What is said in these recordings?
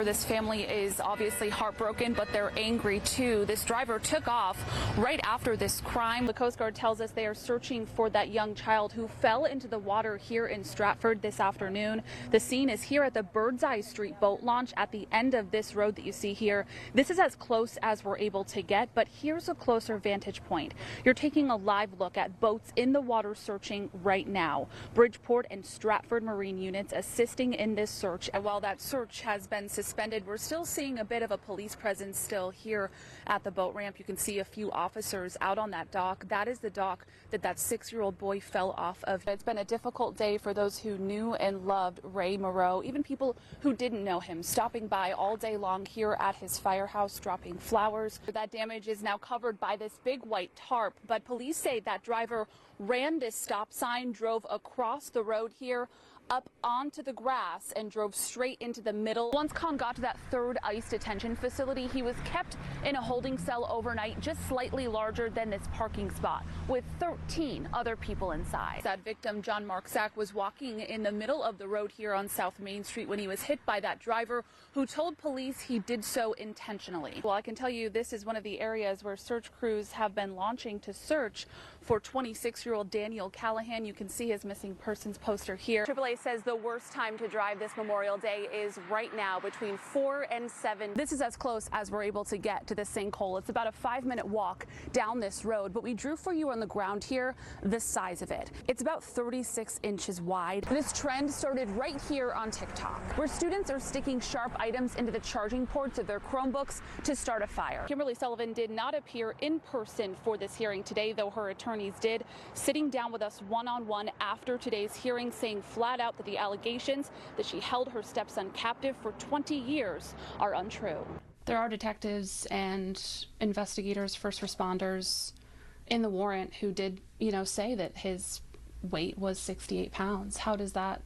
This family is obviously heartbroken, but they're angry too. This driver took off right after this crime. The Coast Guard tells us they are searching for that young child who fell into the water here in Stratford this afternoon. The scene is here at the Birdseye Street boat launch at the end of this road that you see here. This is as close as we're able to get, but here's a closer vantage point. You're taking a live look at boats in the water searching right now. Bridgeport and Stratford Marine units assisting in this search. And while that search has been suspended, we're still seeing a bit of a police presence still here at the boat ramp. You can see a few officers out on that dock. That is the dock that 6-year-old boy fell off of. It's been a difficult day for those who knew and loved Ray Moreau, even people who didn't know him, stopping by all day long here at his firehouse, dropping flowers. That damage is now covered by this big white tarp, but police say that driver ran this stop sign, drove across the road here, up onto the grass, and drove straight into the middle. Once Khan got to that third ICE detention facility, he was kept in a holding cell overnight, just slightly larger than this parking spot, with 13 other people inside. That victim, John Mark Sack, was walking in the middle of the road here on South Main Street when he was hit by that driver who told police he did so intentionally. Well, I can tell you this is one of the areas where search crews have been launching to search for 26-year-old Daniel Callahan. You can see his missing persons poster here. AAA says the worst time to drive this Memorial Day is right now between 4 and 7. This is as close as we're able to get to the sinkhole. It's about a 5-minute walk down this road, but we drew for you on the ground here the size of it. It's about 36 inches wide. This trend started right here on TikTok, where students are sticking sharp items into the charging ports of their Chromebooks to start a fire. Kimberly Sullivan did not appear in person for this hearing today, though her attorneys did, sitting down with us one-on-one after today's hearing, saying flat out that the allegations that she held her stepson captive for 20 years are untrue. There are detectives and investigators, first responders in the warrant who did, say that his weight was 68 pounds. How is that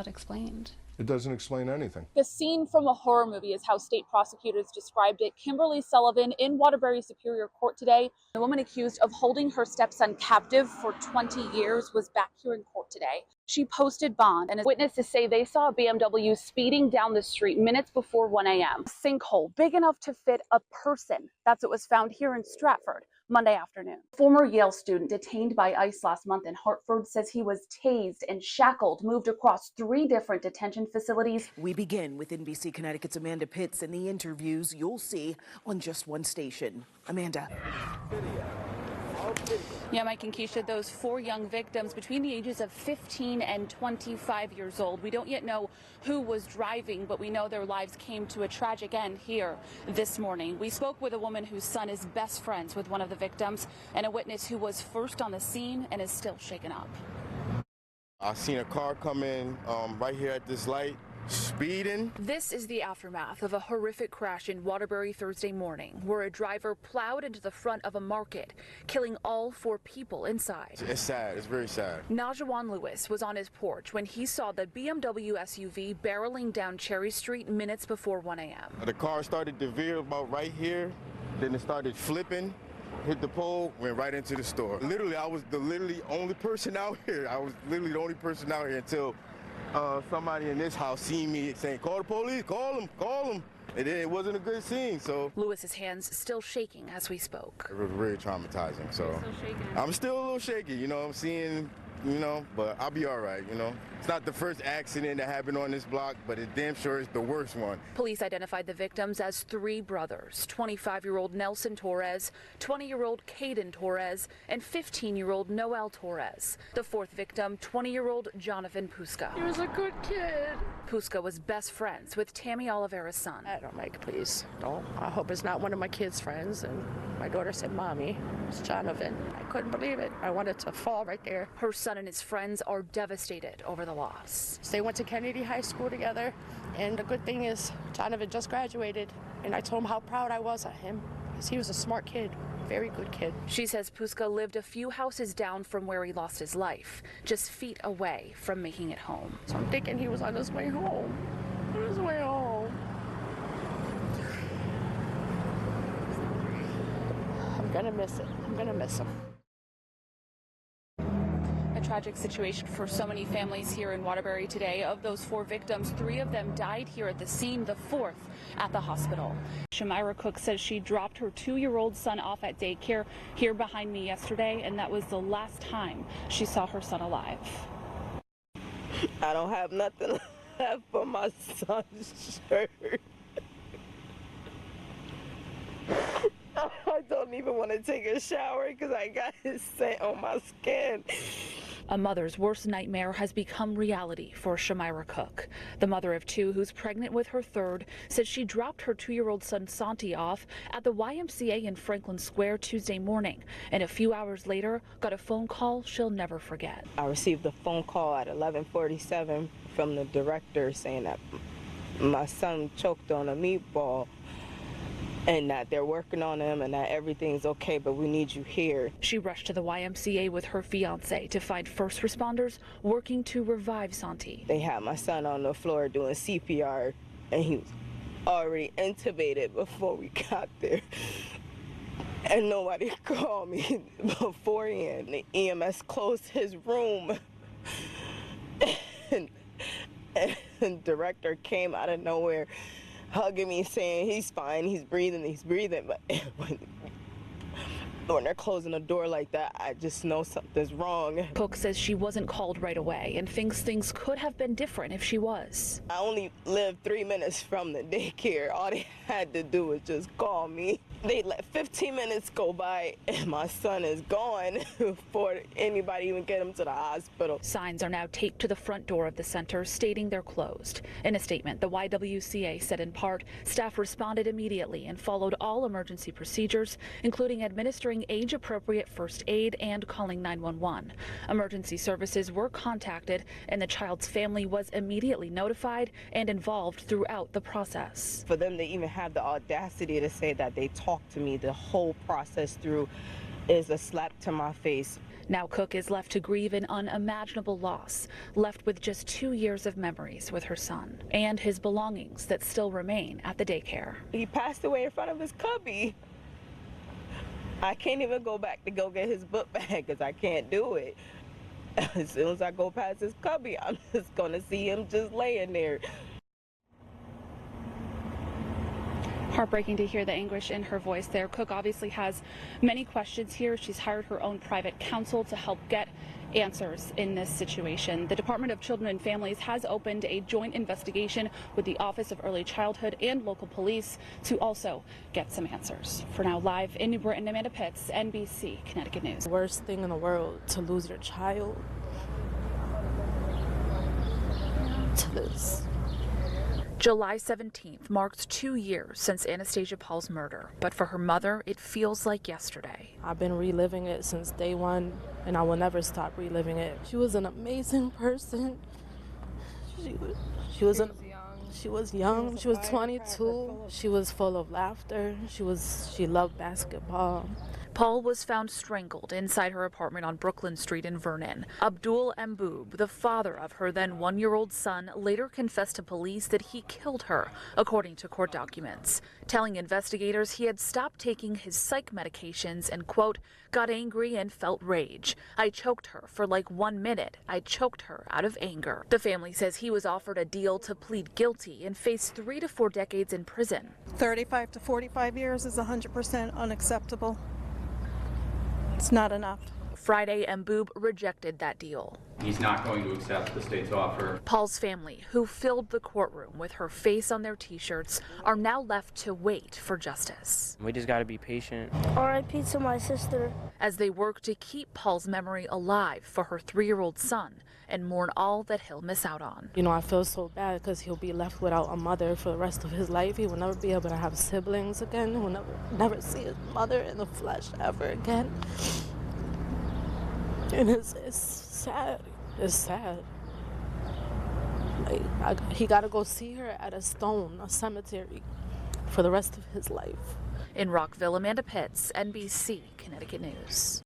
explained? It doesn't explain anything. The scene from a horror movie is how state prosecutors described it. Kimberly Sullivan in Waterbury Superior Court today. The woman accused of holding her stepson captive for 20 years was back here in court today. She posted bond, and witnesses say they saw a BMW speeding down the street minutes before 1 a.m. A sinkhole big enough to fit a person. That's what was found here in Stratford Monday afternoon. Former Yale student detained by ICE last month in Hartford says he was tased and shackled, moved across 3 different detention facilities. We begin with NBC Connecticut's Amanda Pitts and the interviews you'll see on just one station. Amanda. Yeah, Mike and Keisha, those 4 young victims between the ages of 15 and 25 years old. We don't yet know who was driving, but we know their lives came to a tragic end here this morning. We spoke with a woman whose son is best friends with one of the victims and a witness who was first on the scene and is still shaken up. I seen a car come in right here at this light, speeding. This is the aftermath of a horrific crash in Waterbury Thursday morning, where a driver plowed into the front of a market, killing all 4 people inside. It's sad. It's very sad. Najawan Lewis was on his porch when he saw the BMW SUV barreling down Cherry Street minutes before 1 a.m. The car started to veer about right here, then it started flipping, hit the pole, went right into the store. Literally, I was the only person out here. I was literally the only person out here until somebody in this house seen me saying, "Call the police, call them." And then it wasn't a good scene, so. Lewis's hands still shaking as we spoke. It was really traumatizing, so. I'm still a little shaky, I'm seeing, but I'll be all right, It's not the first accident that happened on this block, but it damn sure is the worst one. Police identified the victims as 3 brothers, 25-year-old Nelson Torres, 20-year-old Caden Torres, and 15-year-old Noel Torres. The 4th victim, 20-year-old Jonathan Puska. He was a good kid. Puska was best friends with Tammy Oliveira's son. I don't like, please, don't. I hope it's not one of my kids' friends. And my daughter said, "Mommy, it's Jonathan." I couldn't believe it. I wanted to fall right there. Her son and his friends are devastated over the loss. They went to Kennedy High School together, and the good thing is Jonathan just graduated, and I told him how proud I was of him, because he was a smart kid, very good kid. She says Puska lived a few houses down from where he lost his life, just feet away from making it home. So I'm thinking he was on his way home. On his way home. I'm gonna miss it. I'm gonna miss him. tragic situation for so many families here in Waterbury today. Of those 4 victims, 3 of them died here at the scene, the 4th at the hospital. Shamira Cook says she dropped her 2-year-old son off at daycare here behind me yesterday, and that was the last time she saw her son alive. I don't have nothing left but my son's shirt. I don't even want to take a shower because I got his scent on my skin. A mother's worst nightmare has become reality for Shamira Cook. The mother of 2 who's pregnant with her 3rd says she dropped her 2-year-old son Santi off at the YMCA in Franklin Square Tuesday morning, and a few hours later got a phone call she'll never forget. I received a phone call at 11:47 from the director saying that my son choked on a meatball and that they're working on him and that everything's okay, but we need you here. She rushed to the YMCA with her fiance to find first responders working to revive Santi. They had my son on the floor doing CPR, and he was already intubated before we got there. And nobody called me beforehand. The EMS closed his room. And the director came out of nowhere, hugging me, saying he's fine, he's breathing. But when they're closing the door like that, I just know something's wrong. Cook says she wasn't called right away and thinks things could have been different if she was. I only lived 3 minutes from the daycare. All they had to do was just call me. They let 15 minutes go by and my son is gone before anybody even get him to the hospital. Signs are now taped to the front door of the center stating they're closed. In a statement, the YWCA said in part, staff responded immediately and followed all emergency procedures, including administering age-appropriate first aid and calling 911. Emergency services were contacted and the child's family was immediately notified and involved throughout the process. For them to even have the audacity to say that they talked to me the whole process through is a slap to my face. Now Cook is left to grieve an unimaginable loss, left with just 2 years of memories with her son and his belongings that still remain at the daycare. He passed away in front of his cubby. I can't even go back to go get his book bag because I can't do it. As soon as I go past his cubby, I'm just going to see him just laying there. Heartbreaking to hear the anguish in her voice there. Cook obviously has many questions here. She's hired her own private counsel to help get answers in this situation. The Department of Children and Families has opened a joint investigation with the Office of Early Childhood and local police to also get some answers. For now, live in New Britain, Amanda Pitts, NBC Connecticut News. The worst thing in the world to lose your child to this. July 17th marks 2 years since Anastasia Paul's murder, but for her mother, it feels like yesterday. I've been reliving it since day one, and I will never stop reliving it. She was an amazing person. She was young. She was 22. She was full of laughter. She loved basketball. Paul was found strangled inside her apartment on Brooklyn Street in Vernon. Abdul Mboob, the father of her then 1-year-old son, later confessed to police that he killed her, according to court documents, telling investigators he had stopped taking his psych medications and, quote, got angry and felt rage. I choked her for like 1 minute. I choked her out of anger. The family says he was offered a deal to plead guilty and face 3 to 4 decades in prison. 35 to 45 years is 100% unacceptable. It's not enough. Friday, Mboob rejected that deal. He's not going to accept the state's offer. Paul's family, who filled the courtroom with her face on their T-shirts, are now left to wait for justice. We just got to be patient. R.I.P. to my sister. As they work to keep Paul's memory alive for her 3-year-old son and mourn all that he'll miss out on. You know, I feel so bad because he'll be left without a mother for the rest of his life. He will never be able to have siblings again. He will never see his mother in the flesh ever again. And it's sad. It's sad. Like, he got to go see her at a cemetery, for the rest of his life. In Rockville, Amanda Pitts, NBC Connecticut News.